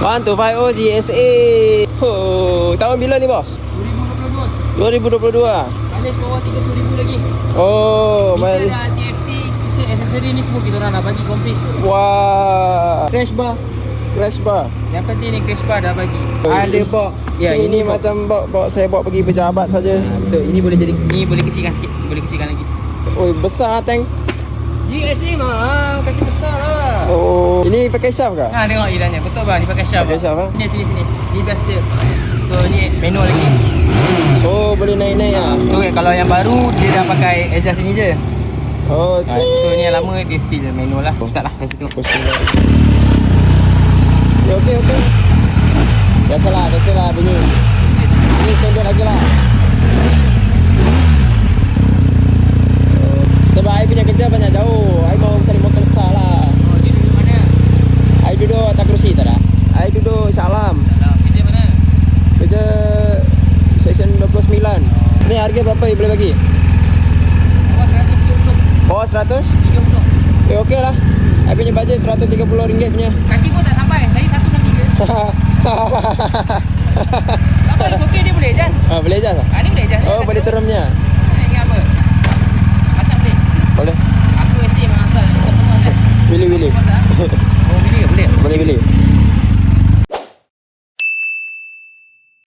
1250 GSA. Oh, tahun bila ni bos? 2022. Malaysia bawah 30,000 lagi. Oh, Kita dah TFT, aksesori ni semua kita orang dah bagi komplit. Wah. Crash bar. Crash bar. Yang penting ni crash bar dah bagi. Ada box. Ya, ini box. macam bawa saya bawa pergi pejabat saja. Betul. Ini boleh jadi, ini boleh kecilkan sikit, boleh kecilkan lagi. Oi, besar tank. GSA mah, kasih besar lah. Oh, ini pakai shaft ke? Ha, tengok ilannya. Betul bang, ni pakai shaft. Pakai shaft, ah? Sini. Ni best dia. So ni manual lagi. Oh, boleh naik-naik ah. So kalau yang baru dia dah pakai adjust ni je. Oh, So ni yang lama dia still manual lah. Start lah kat situ. Okey. Biasalah bunyi. Ini standard lagi lah. Sebab I punya kerja banyak jauh. I mau cari motor besar lah. Oh, dia duduk mana? I duduk atas kerusi tak dah? I duduk Shah Alam. Kerja mana? Kerja section 29. Ni harga berapa I boleh bagi? Awak 130. Oh, 100? 30. Okey lah. I punya bajet RM130 punya. Kaki pun tak sampai. Tadi 1 kaki ke? Tak apa, okey dia boleh adjust. Boleh adjust tak? Ni boleh adjust. Oh, boleh terumnya. Ini apa? Macam boleh. Boleh. Aku estimate asal semua kan. Pilih. Oh, boleh ke? Boleh. Boleh.